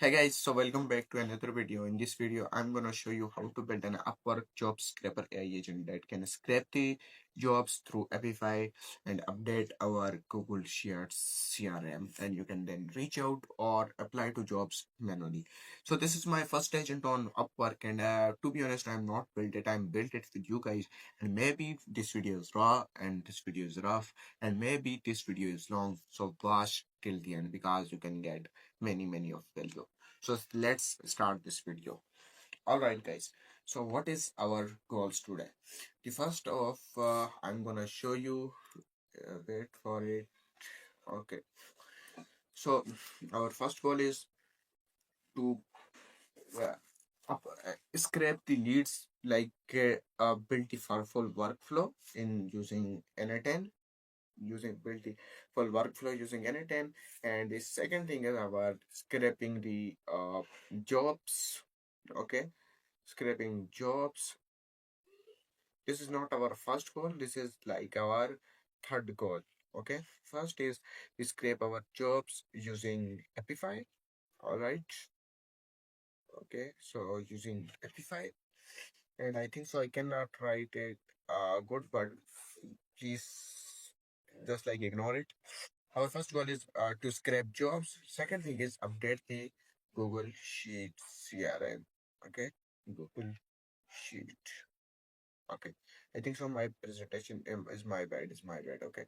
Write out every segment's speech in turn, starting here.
Hey guys, so welcome back to another video. In this video, I'm gonna show you how to build an Upwork job scraper AI agent that can scrape the jobs through Epify and update our Google Shared CRM, and you can then reach out or apply to jobs manually. So this is my first agent on Upwork, and to be honest, I'm not built it. I'm built it with you guys, and maybe this video is raw and this video is rough, and maybe this video is long. So watch till the end because you can get many of value. So let's start this video. All right, guys. So what is our goals today? The first of I'm gonna show you. Wait for it. Okay. So our first goal is to uh, scrape the leads, like build the full workflow in using n8n. Using build the full workflow using n8n, and the second thing is about scraping the jobs. Okay, scraping jobs. This is not our first goal, this is like our third goal. Okay, first is we scrape our jobs using Epify. All right, okay, so using Epify, and I think so I cannot write it good, but please just like ignore it. Our first goal is to scrape jobs. Second thing is update the Google Sheet CRM. Okay, Google Sheet. Okay, I think so. My presentation is my bad. Is my bad. Okay.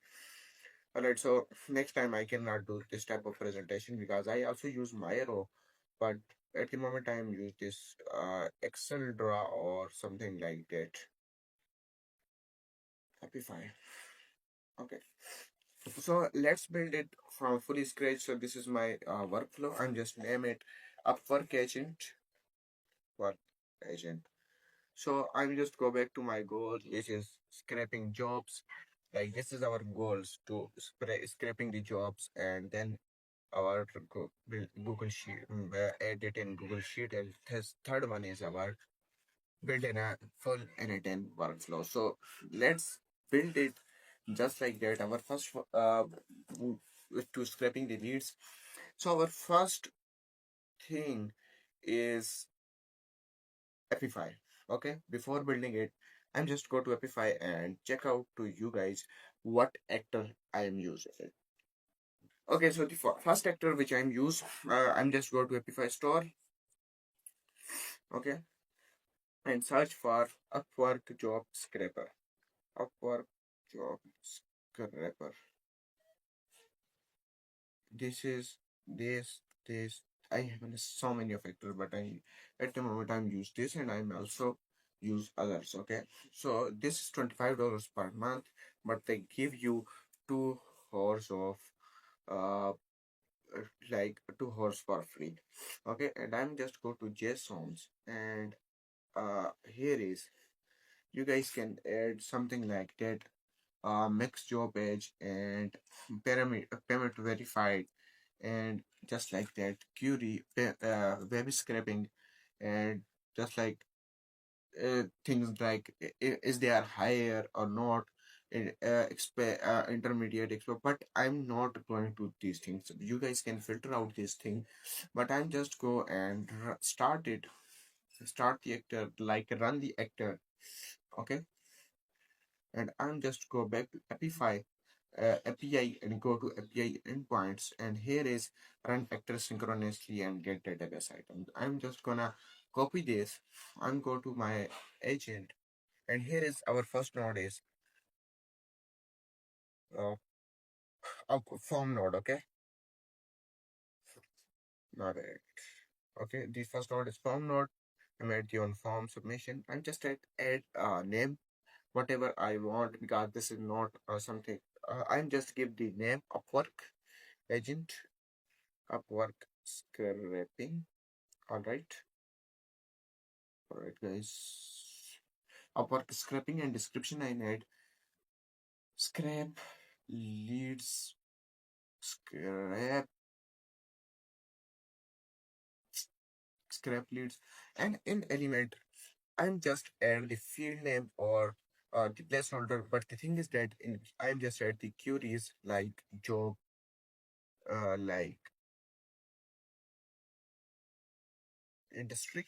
All right. So next time I cannot do this type of presentation because I also use Miro, but at the moment I am use this Excel draw or something like that. Happy fine. Okay. So let's build it from fully scratch. So this is my workflow. I'm just name it Upwork agent. Work agent. So I'm just go back to my goal, which is scraping jobs. Like this is our goals to scraping the jobs, and then our Google Sheet, add it in Google Sheet, and this third one is our build in a full n8n workflow. So let's build it just like that. Our first to scraping the leads. So our first thing is Epify. Okay, before building it, I'm just go to Epify and check out to you guys what actor I am using. Okay, so the first actor which I'm use, I'm just go to Epify store. Okay, and search for Upwork job scraper. Upwork job scraper. This is this. I have so many of actor, but I at the moment I'm use this, and I'm also use others. Okay, so this is $25 per month, but they give you 2 hours of uh like 2 hours for free. Okay, and I'm just go to JSONs, and here is you guys can add something like that, mix job age and payment verified, and just like that query web scraping, and just like things like is they are higher or not, intermediate expert, but I'm not going to these things. You guys can filter out this thing, but I'm just go and start the actor, like run the actor. Okay, and I'm just go back to Epify API and go to API endpoints, and here is run actor synchronously and get database item. I'm just gonna copy this and go to my agent, and here is our first node is uh, a form node. Okay, not it. Okay, the first node is form node. I'm at the on form submission. I'm just at add name whatever I want because this is not something. I'm just give the name Upwork agent, Upwork scraping. All right, guys. Upwork scraping and description I need scrape leads, scrape scrape leads, and in element I'm just add the field name or the placeholder. But the thing is that I'm just add the queries like job, like industry.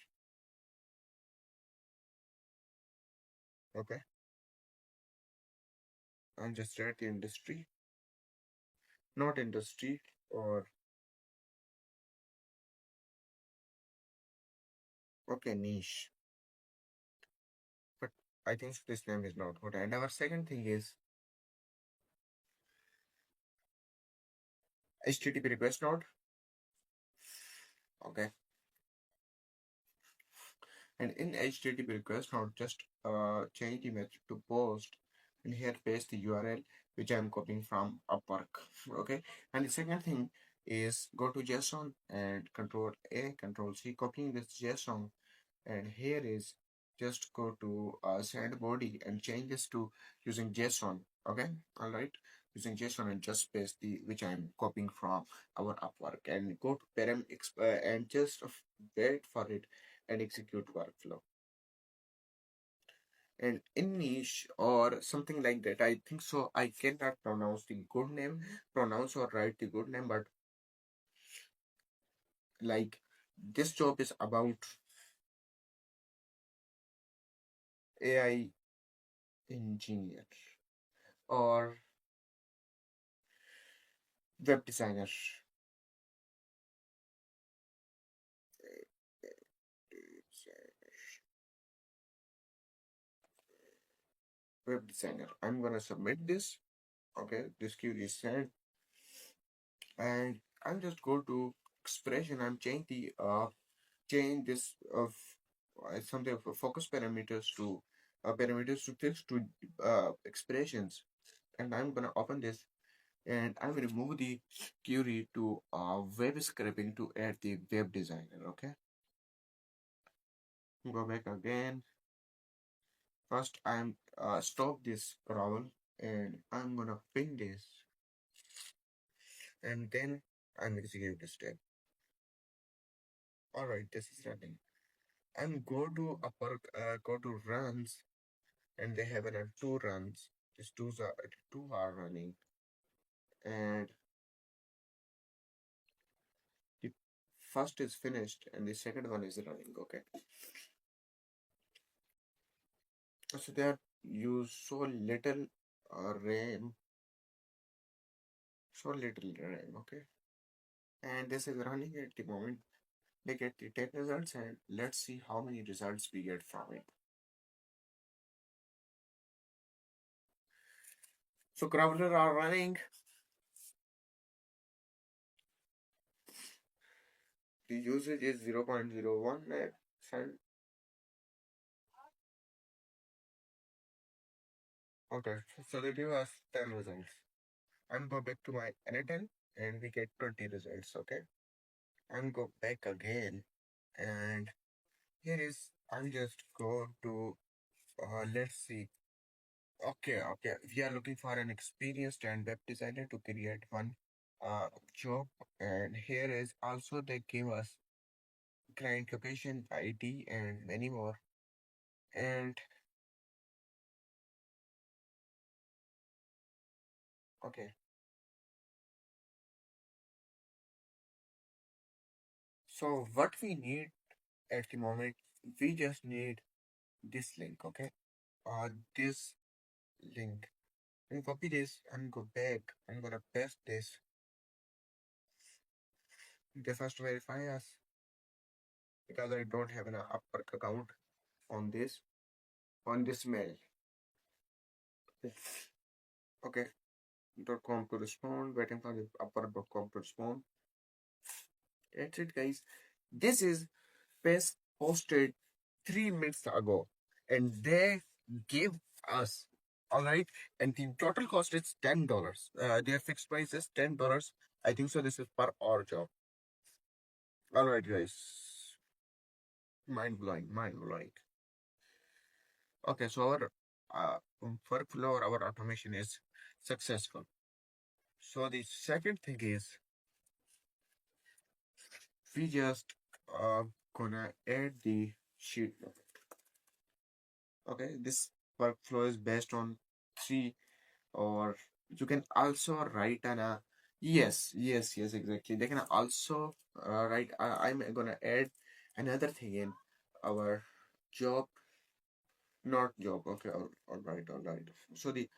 Okay, I'm just at the industry, not industry, or okay, niche. But I think this name is not good. And our second thing is HTTP request node. Okay, and in HTTP request node, just change the method to post, and here paste the URL which I'm copying from Upwork. Okay, and the second thing is go to JSON and Control A, Control C, copying this JSON, and here is just go to send body and change this to using JSON. Okay, all right, using JSON and just paste the which I'm copying from our Upwork, and go to and just wait for it and execute workflow. And in niche or something like that, I think so. I cannot pronounce the good name, pronounce or write the good name, but like this job is about AI engineer or web designer. Web designer. I'm gonna submit this. Okay, this query is sent, and I'm just go to expression. I'm change this of something of focus parameters to text to expressions, and I'm gonna open this, and I'm gonna remove the query to web scraping to add the web designer. Okay, go back again. First, I'm stop this problem, and I'm gonna pin this, and then I'm execute the step. All right, this is running. I'm go to go to runs, and they have two runs. These two are running, and the first is finished, and the second one is running. Okay, so they are use so little RAM, so little RAM. Okay, and this is running at the moment. They get the 10 results, and let's see how many results we get from it. So crawler are running. The usage is 0.01%. Okay, so they give us 10 results. I'm go back to my n8n and we get 20 results. Okay, I'm go back again, and here is I'm just go to let's see. Okay, we are looking for an experienced and web designer to create one job, and here is also they give us client location, ID, and many more. And okay, so what we need at the moment, we just need this link. Okay, this link, and copy this and go back. I'm gonna paste this. They first verify us because I don't have an Upwork account on this mail. Okay, .com to respond, waiting for the Upwork.com to respond. That's it, guys. This is paste posted 3 minutes ago, and they gave us, all right, and the total cost is $10. Their fixed price is $10. I think so. This is per hour job. All right, guys. Mind blowing, mind blowing. Okay, so our workflow or our automation is successful. So the second thing is we just gonna add the sheet. Okay, this workflow is based on three, or you can also write an yes, exactly. They can also write. I'm gonna add another thing in our job, not job. Okay, all right, all right. So the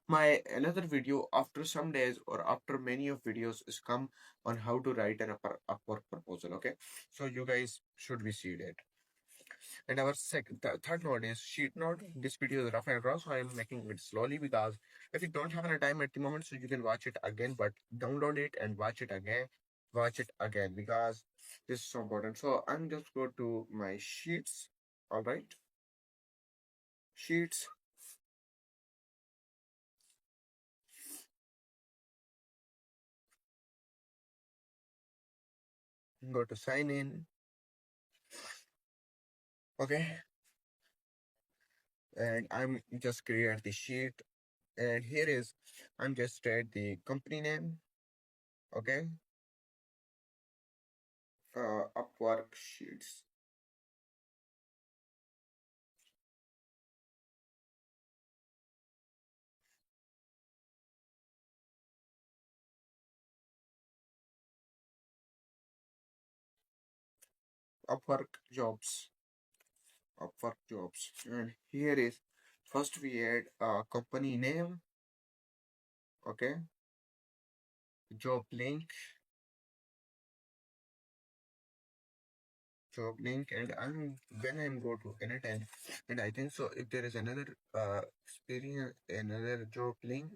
my another video after some days or after many of videos is come on how to write an upwork proposal. Okay, so you guys should be see that. And our third note is sheet note. This video is rough and raw, so I am making it slowly because if you don't have any time at the moment, so you can watch it again, but download it and watch it again because this is so important. So I'm just go to my sheets. All right, sheets. Go to sign in. Okay, and I'm just create the sheet. And here is I'm just add the company name. Okay, Upwork sheets. Upwork jobs. Upwork jobs. And here is first we add a company name. Okay, job link, and I'm go to n8n, and I think so. If there is another experience, another job link,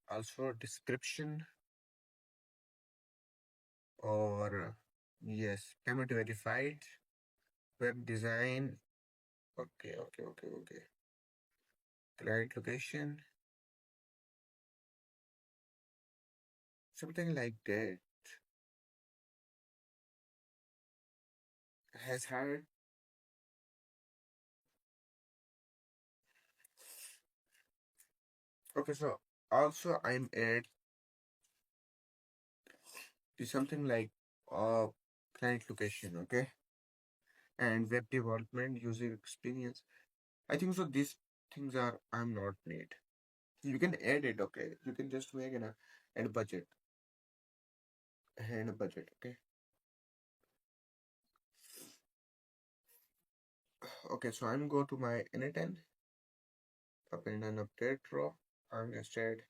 also description or yes, payment verified, web design. Okay, okay, okay, okay. Client location, something like that. Has hired. Okay, so also I'm at something like uh client location, okay, and web development user experience. I think so. These things are I'm not need. You can add it, okay. You can just make an and budget and a budget, okay. Okay, so I'm go to my n8n, open an update row. I'm just update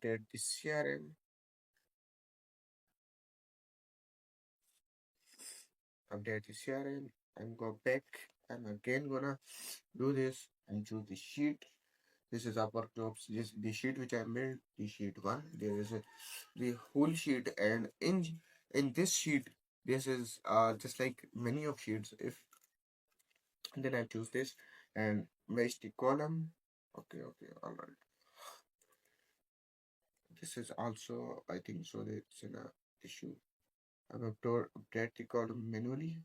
the CRM, update the CRM. I'm go back. I'm again gonna do this and choose the sheet. This is upper jobs. This the sheet which I made, the sheet one. There is the whole sheet, and in this sheet, this is just like many of sheets. If then I choose this and match the column. Okay, okay, all right. This is also I think so. It's in a issue. I'm going to update the column manually.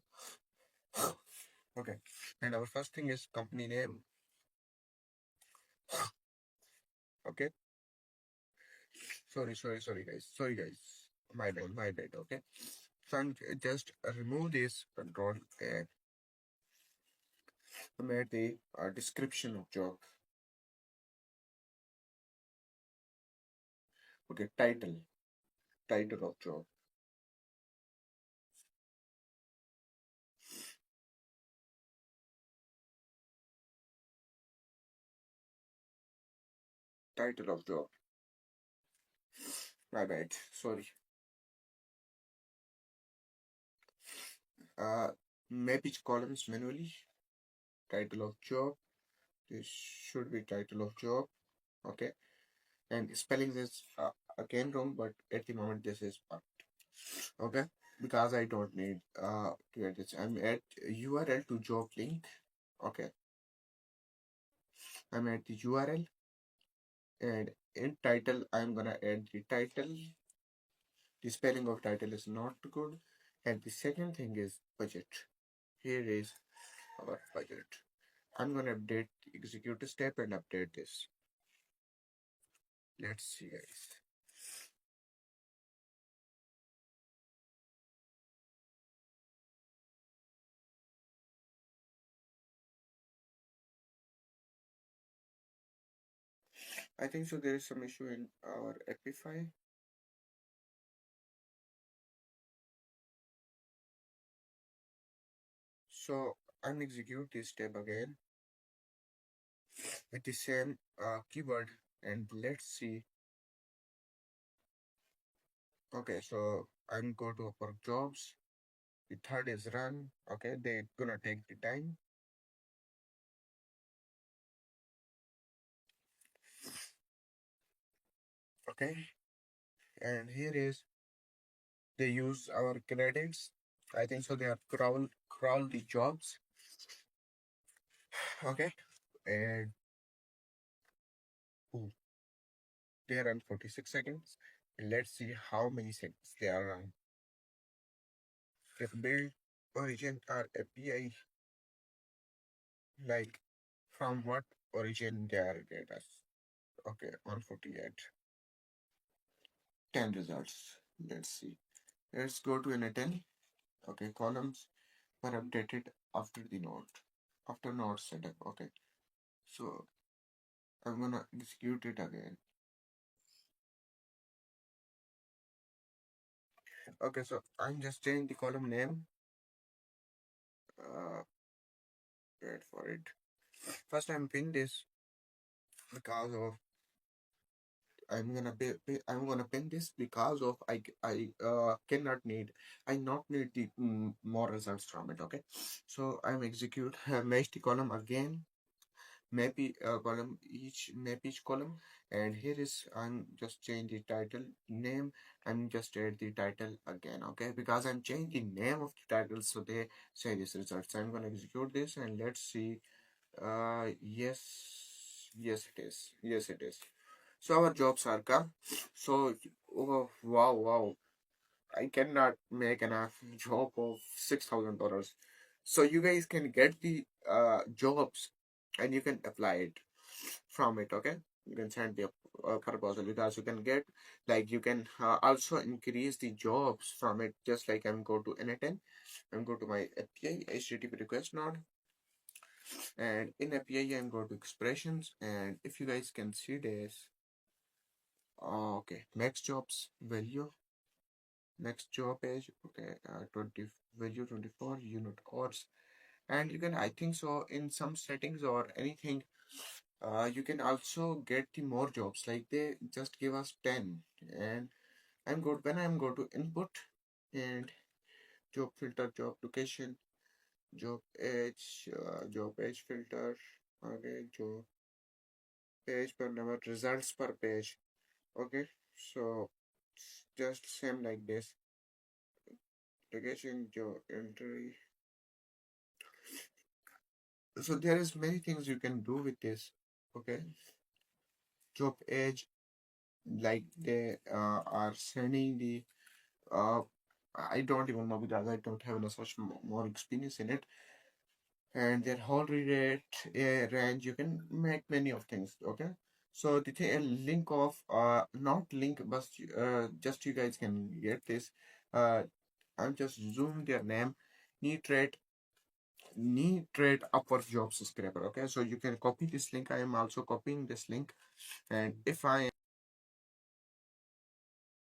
Okay, and our first thing is company name. Okay, sorry, guys. Sorry, guys. My bad, my bad. Okay. So I'm just remove this control and made the description of job. Okay, title of job, title of job. My bad, sorry. Uh, Map each columns manually. Title of job. This should be title of job. Okay, and spelling is again wrong, but at the moment this is perfect. Okay, because I don't need to add this. I'm at URL to job link. Okay, I'm at the URL. And in title, I'm gonna add the title. The spelling of title is not good. And the second thing is budget. Here is our budget. I'm gonna update the executive step and update this. Let's see, guys. I think so. There is some issue in our Epify. So I'm execute this step again with the same keyword, and let's see. Okay, so I'm go to Upwork jobs. The third is run. Okay, they're gonna take the time. Okay, and here is they use our credits. I think so. They have crawl the jobs. Okay, and ooh, they run 46 seconds. And let's see how many seconds they are run. If build origin or API, like from what origin they are get us. Okay, 148. 10 results. Let's see. Let's go to n8n. Okay, columns were updated after the node. After node setup. Okay. So I'm gonna execute it again. Okay, so I'm just changing the column name. Uh, wait for it. First, I'm pin this because of I'm gonna pin this because of I cannot need I not need the more results from it. Okay, so I'm execute match the column again. Map each column, and here is I'm just change the title name. I'm just add the title again. Okay, because I'm changing the name of the title, so they say this results. I'm gonna execute this and let's see. Yes, yes it is. So our jobs are come. So oh, wow, I cannot make enough job of $6,000. So you guys can get the jobs and you can apply it from it. Okay, you can send the proposal because you can get, like, you can also increase the jobs from it. Just like I'm go to n8n, I'm go to my API HTTP request node, and in API I'm go to expressions, and if you guys can see this, okay, max jobs value, next job page. Okay, 20 value 24 unit hours, and you can, I think so, in some settings or anything, you can also get the more jobs, like they just give us 10. And I'm go to input and job filter, job location, job age filter. Okay, job page per number, results per page. Okay, so just same like this. Location, job entry. So there is many things you can do with this. Okay, job age, like they are sending the uh I don't even know because I don't have no such more experience in it. And their whole rate range, you can make many of things. Okay, so the link of not link, but just you guys can get this. uh I'm just zoom their name, nitrate nitrate upwork jobs scraper. Okay, so you can copy this link. I am also copying this link, and if I